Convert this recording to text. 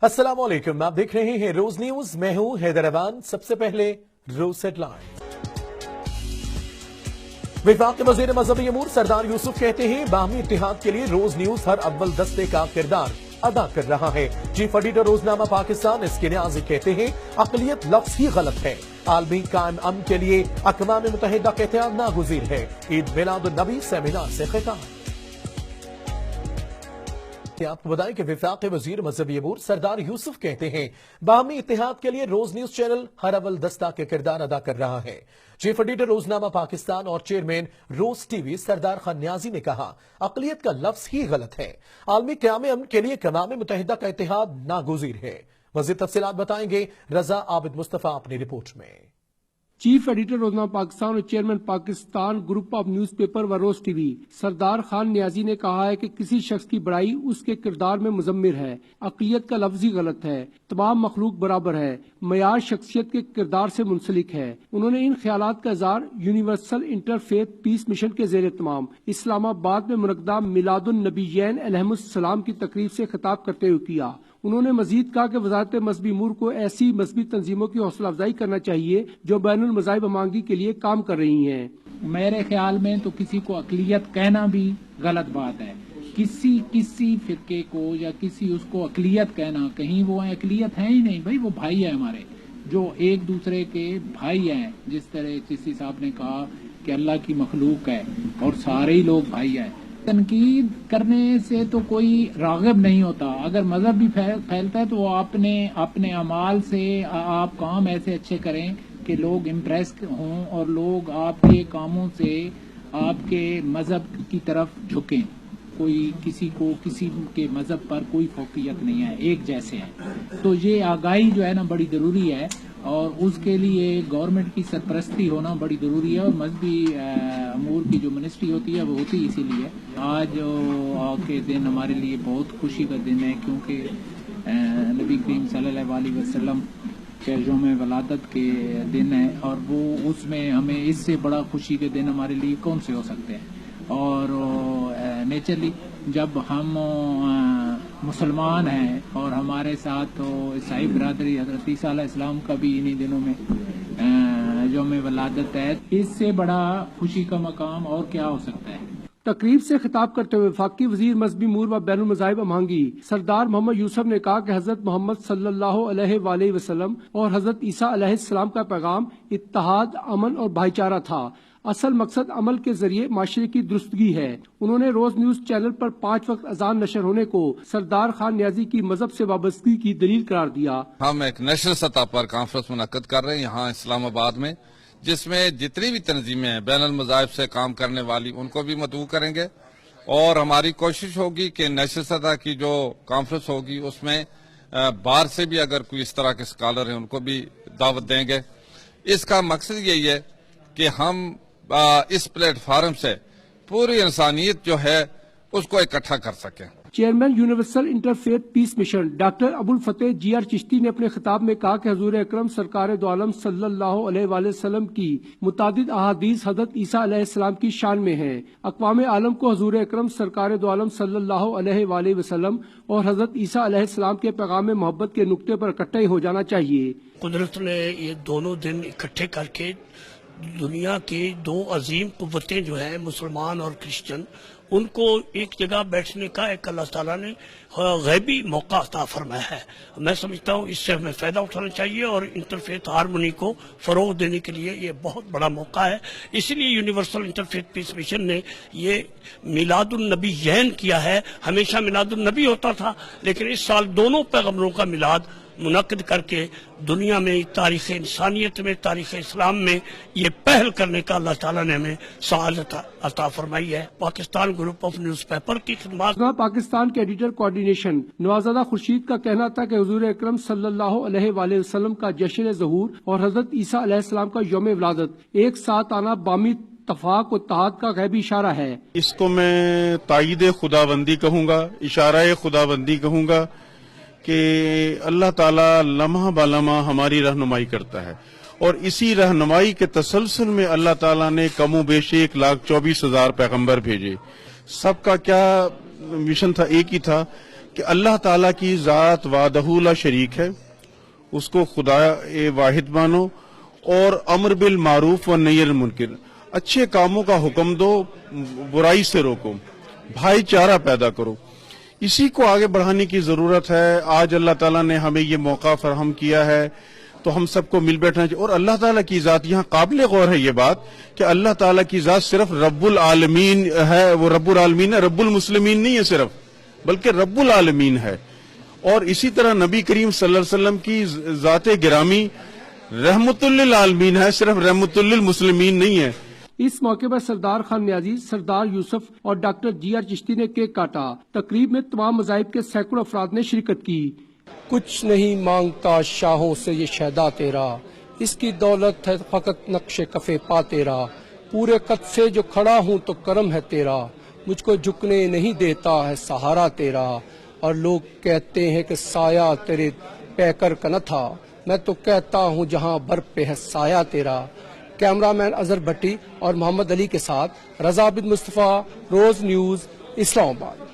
अस्सलाम वालेकुम, आप देख रहे हैं रोज न्यूज। मैं हूं हैदराबाद। सबसे पहले रोज हेडलाइन। विफाक के वजीर मजहबी अमूर सरदार यूसुफ कहते हैं बाहमी इत्तेहाद के लिए रोज न्यूज हर अव्वल दस्ते का किरदार अदा कर रहा है। चीफ एडिटर रोजनामा पाकिस्तान इसके न्याज़ी कहते हैं अक़लियत लफ्ज ही गलत है। आलमी कायम अमन के लिए अक़वाम मुत्तहिदा का इत्तेहाद नागुज़ीर है। ईद मिलादुन्नबी सेमिनार से खिताब। आपको बताएं कि विफाक के वजीर मजहबी अमूर सरदार यूसुफ कहते हैं बाहमी इत्तेहाद के लिए रोज न्यूज चैनल हर अव्वल दस्ता के किरदार अदा कर रहा है। चीफ एडिटर रोजनामा पाकिस्तान और चेयरमैन रोज टीवी सरदार खान न्याजी ने कहा अक़लियत का लफ्ज ही गलत है। आलमी क़याम अमन के लिए अक़वाम मुत्तहिदा का इत्तेहाद नागुज़ीर है। मज़ीद तफसीलात बताएंगे रजा आबिद मुस्तफा अपनी रिपोर्ट में। चीफ एडिटर रोजनामा पाकिस्तान और chairman Pakistan group of newspaper व रोज टीवी सरदार खान न्याजी ने कहा है कि किसी शख्स की बड़ाई उसके किरदार में मुजम्मिर है। अक़लियत का लफ्ज ही गलत है। तमाम मखलूक बराबर है। मयार शख्सियत के किरदार से मुंसलिक है। उन्होंने इन ख्यालात का इज़हार यूनिवर्सल इंटरफेथ पीस मिशन के ज़ेर तमाम इस्लामाबाद में मुनक़दा मिलादुन्नबीयैन अलैहिमुस्सलाम की तकरीब से खिताब करते हुए किया। उन्होंने मजीद कहा कि वज़ारत मज़हबी अमूर को ऐसी मज़हबी तंजीमों की हौसला अफजाई करना चाहिए जो बैनुल मज़ाहिब अमांगी के लिए काम कर रही हैं। मेरे ख्याल में तो किसी को अक़लियत कहना भी गलत बात है। किसी फिरके को या किसी उसको अक़लियत कहना, कहीं वो अक़लियत है ही नहीं भाई, वो भाई है हमारे, जो एक दूसरे के भाई हैं। जिस तरह चिश्ती साहब ने कहा कि अल्लाह की मखलूक है और सारे ही लोग भाई हैं। तनकीद करने से तो कोई राग़िब नहीं होता। अगर मजहब भी फैलता है तो अपने अमाल से आप काम ऐसे अच्छे करें कि लोग इम्प्रेस हों और लोग आपके कामों से आपके मजहब की तरफ झुकें। कोई किसी के मजहब पर कोई फौकियत नहीं है, एक जैसे हैं। तो ये आगाही जो है ना बड़ी ज़रूरी है और उसके लिए गवर्नमेंट की सरपरस्ती होना बड़ी ज़रूरी है। और मजहबी अमूर की जो मिनिस्ट्री होती है वो होती इसीलिए। आज के दिन हमारे लिए बहुत खुशी का दिन है क्योंकि नबी करीम सल्लल्लाहु अलैहि वसल्लम के यौम वलादत के दिन है और वो उसमें हमें इससे बड़ा खुशी के दिन हमारे लिए कौन से हो सकते हैं। और नेचरली जब हम मुसलमान हैं और हमारे साथ तो ईसाई बरादरी हज़रत ईसा अलैहिस्सलाम का भी इन्हीं दिनों में यौम वलादत है, इससे बड़ा खुशी का मकाम और क्या हो सकता है। तकरीब से खिताब करते हुए वफाकी वजीर मज़हबी अमूर व बैनुल मज़ाहिब अमांगी सरदार मोहम्मद यूसुफ ने कहा कि हजरत मोहम्मद सल्लल्लाहु अलैहि वसल्लम और हजरत ईसा अलैहिस्सलाम का पैगाम इत्तेहाद, अमन और भाईचारा था। असल मकसद अमल के जरिए माशरे की दुरुस्तगी है। उन्होंने रोज न्यूज चैनल पर 5 वक्त अजान नशर होने को सरदार खान न्याजी की मजहब से वाबस्तगी की दलील करार दिया। हम एक नेशनल सतह पर कॉन्फ्रेंस मुनक्कद कर रहे हैं यहाँ इस्लामाबाद में, जिसमें जितनी भी तंजीमें हैं बैनुल मज़ाहिब से काम करने वाली उनको भी मदऊ करेंगे और हमारी कोशिश होगी कि नेशनल सतह की जो कॉन्फ्रेंस होगी उसमें बाहर से भी अगर कोई इस तरह के स्कॉलर हैं उनको भी दावत देंगे। इसका मकसद यही है कि हम इस प्लेटफार्म से पूरी इंसानियत जो है उसको इकट्ठा कर सकें। Chairman universal interfaith peace mission doctor Abul Fateh GR Chishti ने अपने खिताब में कहा कि हजूर अकरम सरकार दो आलम सल्लल्लाहु अलैहि वसल्लम की मुतादिद अहादीस हजरत ईसा अलैहिस्सलाम की शान में है। अक़वाम आलम को हजूर अकरम सरकार दो आलम सल्लल्लाहु अलैहि वसल्लम और हजरत ईसा अलैहिस्सलाम के पैगाम मोहब्बत के नुक्ते पर इकट्ठे हो जाना चाहिए। कुदरत ने ये दोनों दिन इकट्ठे करके दुनिया की दो अजीम कुव्वतें जो है मुसलमान और क्रिश्चियन, उनको एक जगह बैठने का एक अल्लाह ताला ने गैबी मौका अता फरमाया है। मैं समझता हूँ इससे हमें फ़ायदा उठाना चाहिए और इंटरफेथ हारमोनी को फ़रोग़ देने के लिए ये बहुत बड़ा मौका है। इसलिए यूनिवर्सल इंटरफेथ पीस मिशन ने ये मिलादुन्नबीयैन किया है। हमेशा मिलादुन्नबी होता था लेकिन इस साल दोनों पैगम्बरों का मिलाद मुनक्किद करके दुनिया में तारीख़ इंसानियत में तारीख़ इस्लाम में ये पहल करने का अल्लाह ताला ने हमें सआदत अता फरमाई है। पाकिस्तान ग्रुप ऑफ न्यूज़पेपर की खिदमत। पाकिस्तान के एडिटर कोऑर्डिनेशन नवाज़ादा खुर्शीद का कहना था कि हुजूर अकरम सल्लल्लाहु अलैहि वसल्लम का जश्न ज़हूर और हजरत ईसा अलैहिस्सलाम का यौम विलादत एक साथ आना बामी तफाक और इत्तेहाद का गैबी इशारा है। इसको मैं तायीद खुदाबंदी कहूँगा, इशारा खुदाबंदी कहूँगा कि अल्लाह ताला लम्हा बालम्हा हमारी रहनुमाई करता है और इसी रहनुमाई के तसलसल में अल्लाह ताला ने कमो बेश 1,24,000 पैगंबर भेजे। सबका क्या मिशन था? एक ही था کہ اللہ تعالیٰ کی ذات وحدہ لا شریک ہے، اس کو خدا واحد مانو، اور امر بالمعروف و نہی عن المنکر، اچھے کاموں کا حکم دو، برائی سے روکو، بھائی چارہ پیدا کرو، اسی کو آگے بڑھانے کی ضرورت ہے۔ آج اللہ تعالیٰ نے ہمیں یہ موقع فراہم کیا ہے تو ہم سب کو مل بیٹھنا چاہیے۔ اور اللہ تعالیٰ کی ذات، یہاں قابل غور ہے یہ بات کہ اللہ تعالیٰ کی ذات صرف رب العالمین ہے، وہ رب العالمین ہے، رب المسلمین نہیں ہے صرف، بلکہ رب العالمین ہے۔ اور اسی طرح نبی کریم صلی اللہ علیہ وسلم کی ذات گرامی رحمت للعالمین ہے، صرف رحمت للمسلمین نہیں ہے۔ اس موقع پر سردار خان نیازی، سردار یوسف اور ڈاکٹر جی آر چشتی نے کیک کاٹا۔ تقریب میں تمام مذاہب کے سینکڑوں افراد نے شرکت کی۔ کچھ نہیں مانگتا شاہوں سے یہ شہدا تیرا، اس کی دولت ہے فقط نقش کفے پا تیرا، پورے قد سے جو کھڑا ہوں تو کرم ہے تیرا، مجھ کو جھکنے نہیں دیتا ہے سہارا تیرا، اور لوگ کہتے ہیں کہ سایہ تیرے پیکر کا نہ تھا، میں تو کہتا ہوں جہاں بر پہ ہے سایہ تیرا۔ کیمرہ مین اظہر بھٹی اور محمد علی کے ساتھ رضا بن مصطفیٰ، روز نیوز، اسلام آباد۔